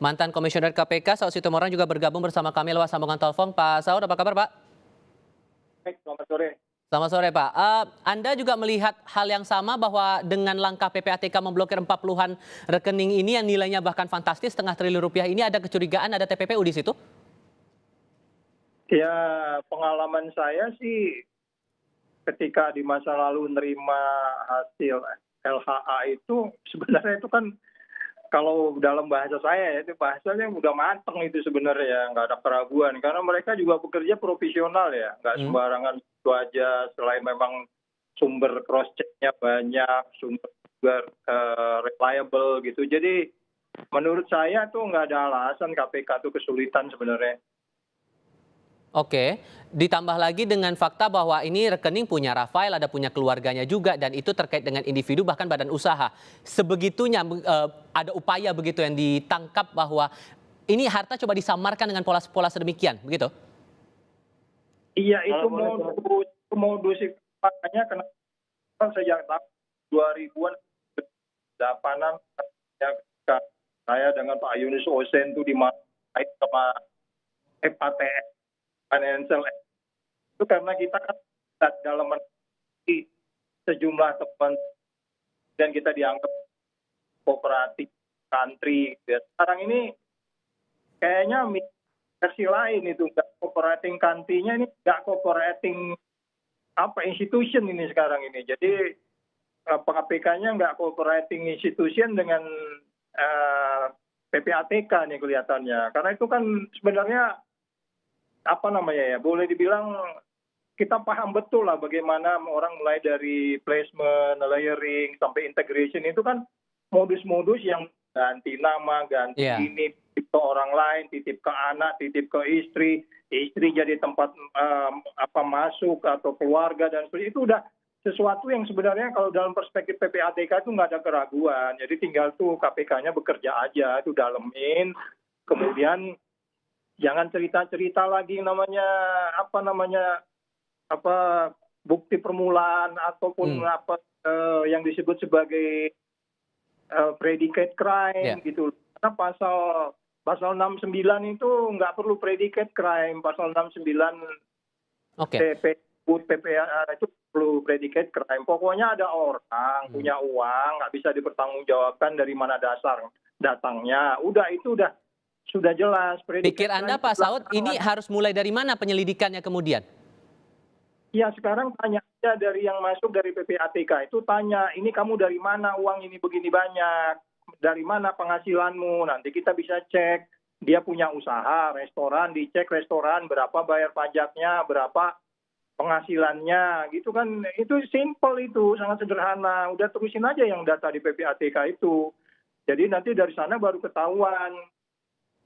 Mantan Komisioner KPK Saud Situmorang juga bergabung bersama kami lewat sambungan telepon. Pak Saud, apa kabar Pak? Baik, selamat sore. Selamat sore Pak. Anda juga melihat hal yang sama bahwa dengan langkah PPATK memblokir 40-an rekening ini yang nilainya bahkan fantastis setengah triliun rupiah ini, ada kecurigaan ada TPPU di situ? Ya, pengalaman saya sih ketika di masa lalu nerima hasil LHA itu sebenarnya itu kan kalau dalam bahasa saya ya, itu bahasanya udah mateng itu sebenarnya, nggak ada keraguan. Karena mereka juga bekerja profesional ya, nggak sembarangan itu aja. Selain memang sumber cross check-nya banyak, sumber juga reliable gitu. Jadi menurut saya tuh nggak ada alasan KPK tuh kesulitan sebenarnya. Oke, ditambah lagi dengan fakta bahwa ini rekening punya Rafael, ada punya keluarganya juga, dan itu terkait dengan individu bahkan badan usaha. Sebegitunya ada upaya begitu yang ditangkap bahwa ini harta coba disamarkan dengan pola sedemikian, begitu? Iya, itu modus makanya kenapa sejak tahun 2000-an 8-an saya dengan Pak Yunus Osen itu dimarahin sama FATF financial itu karena kita kan dalam sejumlah teman dan kita dianggap kooperatif country. Sekarang ini kayaknya versi lain itu, nggak cooperating country-nya ini nggak cooperating institution ini sekarang ini. Jadi KPK-nya nggak cooperating institution dengan PPATK nih kelihatannya. Karena itu kan sebenarnya boleh dibilang kita paham betul lah bagaimana orang mulai dari placement, layering, sampai integration itu kan modus-modus yang ganti nama, ganti ini, titip ke orang lain, titip ke anak, titip ke istri jadi tempat masuk atau keluarga dan sebagainya. Itu udah sesuatu yang sebenarnya kalau dalam perspektif PPATK itu nggak ada keraguan. Jadi tinggal tuh KPK-nya bekerja aja, itu dalemin, kemudian jangan cerita-cerita lagi bukti permulaan ataupun yang disebut sebagai predicate crime gitu. Karena pasal 69 itu nggak perlu predicate crime, pasal 69 PPA itu perlu predicate crime. Pokoknya ada orang punya uang nggak bisa dipertanggungjawabkan dari mana datangnya. Sudah jelas. Pikir Anda Pak Saud ini harus mulai dari mana penyelidikannya kemudian? Ya sekarang tanya aja dari yang masuk dari PPATK itu tanya, ini kamu dari mana uang ini begini banyak? Dari mana penghasilanmu? Nanti kita bisa cek. Dia punya usaha, restoran, dicek restoran, berapa bayar pajaknya, berapa penghasilannya, gitu kan. Itu simple itu, sangat sederhana. Udah terusin aja yang data di PPATK itu. Jadi nanti dari sana baru ketahuan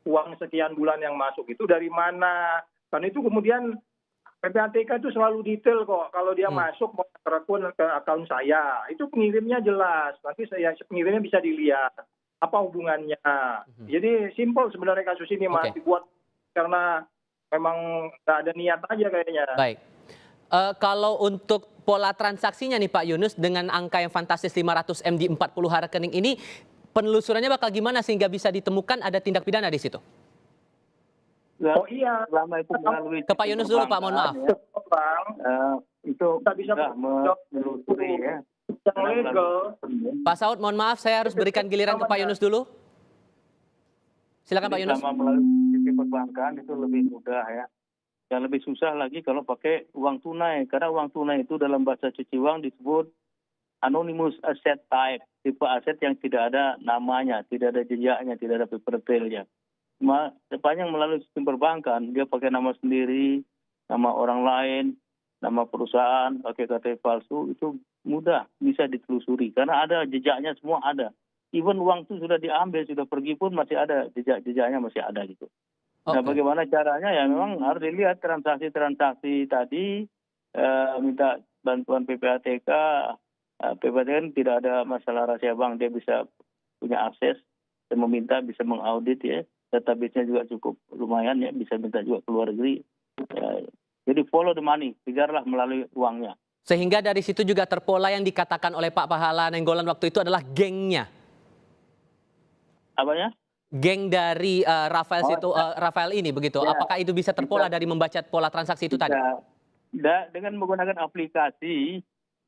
uang sekian bulan yang masuk itu dari mana. Kan itu kemudian PPATK itu selalu detail kok. Kalau dia masuk ke akun saya, itu pengirimnya jelas. Nanti pengirimnya bisa dilihat apa hubungannya. Jadi simpel sebenarnya kasus ini Mas, dibuat karena memang nggak ada niat aja kayaknya. Baik. Kalau untuk pola transaksinya nih Pak Yunus dengan angka yang fantastis 500 M di 40 rekening ini, penelusurannya bakal gimana sehingga bisa ditemukan ada tindak pidana di situ? Oh iya, selama itu melalui ke Pak Yunus dulu Pak, mohon maaf. Itu kita bisa menelusuri ya. Yang legal. Pak Saud, mohon maaf saya harus berikan giliran ke Pak Yunus dulu. Silakan Pak Yunus. Selama melalui perbankan itu lebih mudah ya. Yang lebih susah lagi kalau pakai uang tunai, karena uang tunai itu dalam bahasa cuci uang disebut anonymous asset type, tipe aset yang tidak ada namanya, tidak ada jejaknya, tidak ada paper trail-nya. Sepanjang melalui sistem perbankan, dia pakai nama sendiri, nama orang lain, nama perusahaan, pakai KTP palsu, itu mudah bisa ditelusuri. Karena ada jejaknya, semua ada. Even uang itu sudah diambil, sudah pergi pun masih ada, jejaknya masih ada gitu. Nah bagaimana caranya ya memang harus dilihat transaksi-transaksi tadi, minta bantuan PPATK. PPATK kan tidak ada masalah rahasia bank, dia bisa punya akses dan meminta bisa mengaudit ya, database-nya juga cukup lumayan ya, bisa minta juga ke luar negeri. Jadi follow the money, kejarlah melalui uangnya. Sehingga dari situ juga terpola yang dikatakan oleh Pak Pahala Nainggolan waktu itu adalah gengnya. Apanya? geng dari Rafael ini begitu. Ya, Apakah itu bisa terpola bisa. dari membaca pola transaksi itu tadi? Dengan menggunakan aplikasi,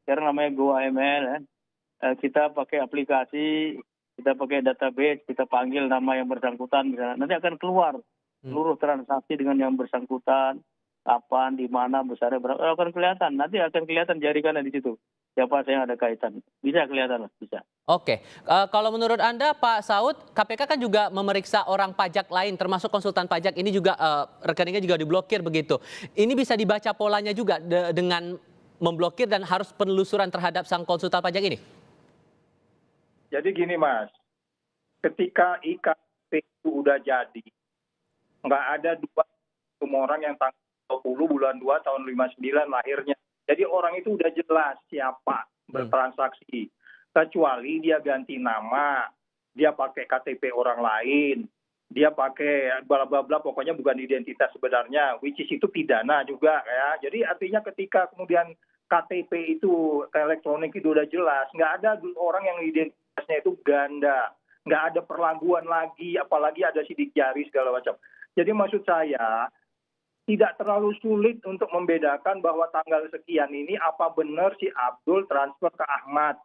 sekarang namanya GoAML, ya. Kita pakai aplikasi, kita pakai database, kita panggil nama yang bersangkutan, misalnya. Nanti akan keluar seluruh transaksi dengan yang bersangkutan, kapan, di mana, besarnya berapa, akan kelihatan. Nanti akan kelihatan jaringannya di situ. Siapa yang ada kaitan. Bisa kelihatan lah, bisa. Oke, kalau menurut Anda Pak Saud, KPK kan juga memeriksa orang pajak lain, termasuk konsultan pajak ini juga rekeningnya juga diblokir begitu. Ini bisa dibaca polanya juga dengan memblokir dan harus penelusuran terhadap sang konsultan pajak ini? Jadi gini Mas, ketika IKP itu udah jadi, nggak ada semua orang yang tanggal 20 bulan 2 tahun 59 lahirnya. Jadi orang itu udah jelas siapa bertransaksi. Kecuali dia ganti nama, dia pakai KTP orang lain, dia pakai bla bla bla, pokoknya bukan identitas sebenarnya, which is itu pidana juga ya. Jadi artinya ketika kemudian KTP itu elektronik itu udah jelas, nggak ada orang yang identitasnya itu ganda, nggak ada perlaguan lagi, apalagi ada sidik jari segala macam. Jadi maksud saya tidak terlalu sulit untuk membedakan bahwa tanggal sekian ini apa benar si Abdul transfer ke Ahmad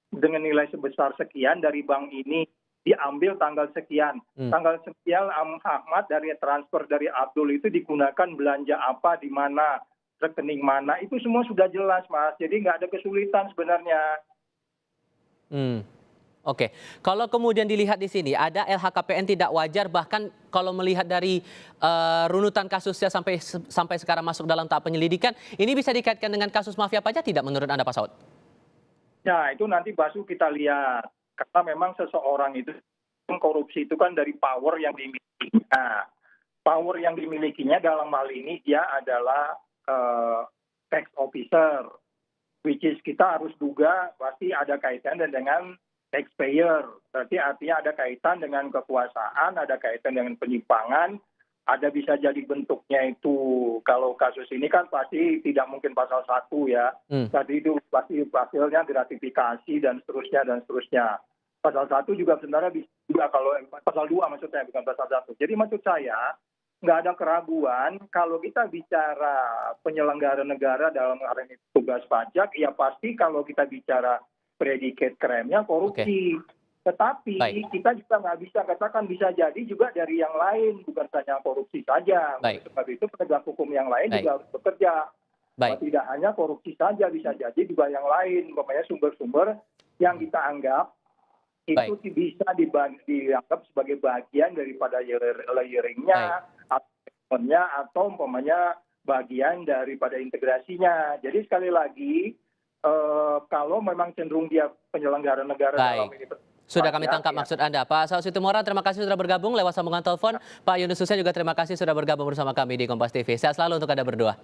dengan nilai sebesar sekian dari bank ini, diambil tanggal sekian. Tanggal sekian Ahmad dari transfer dari Abdul itu digunakan belanja apa, di mana, rekening mana, itu semua sudah jelas Mas. Jadi nggak ada kesulitan sebenarnya. Oke, kalau kemudian dilihat di sini ada LHKPN tidak wajar, bahkan kalau melihat dari runutan kasusnya sampai sekarang masuk dalam tahap penyelidikan, ini bisa dikaitkan dengan kasus mafia pajak tidak menurut Anda Pak Saud? Ya itu nanti Basu kita lihat, karena memang seseorang itu korupsi itu kan dari power yang dimilikinya. Power yang dimilikinya dalam hal ini dia adalah tax officer, which is kita harus duga pasti ada kaitan dengan taxpayer. Berarti artinya ada kaitan dengan kekuasaan, ada kaitan dengan penyimpangan, ada bisa jadi bentuknya itu. Kalau kasus ini kan pasti tidak mungkin pasal 1 ya. Tadi itu pasti hasilnya gratifikasi dan seterusnya dan seterusnya. Pasal 1 juga sebenarnya bisa juga kalau pasal 2 maksudnya, bukan pasal 1. Jadi maksud saya nggak ada keraguan kalau kita bicara penyelenggara negara dalam hal ini tugas pajak, ya pasti kalau kita bicara predikat kremnya korupsi. Tetapi kita juga nggak bisa katakan bisa jadi juga dari yang lain, bukan saja korupsi saja. Sebab itu penegak hukum yang lain juga harus bekerja. Tidak hanya korupsi saja, bisa jadi juga yang lain. Umpamanya sumber-sumber yang kita anggap itu bisa dianggap sebagai bagian daripada layering-nya, atau umpamanya bagian daripada integrasinya. Jadi sekali lagi, kalau memang cenderung dia penyelenggara negara dalam ini. Sudah kami tangkap maksud Anda. Pak Saud Situmorang, terima kasih sudah bergabung lewat sambungan telepon. Pak Yunus Nusia juga terima kasih sudah bergabung bersama kami di Kompas TV. Sehat selalu untuk Anda berdua.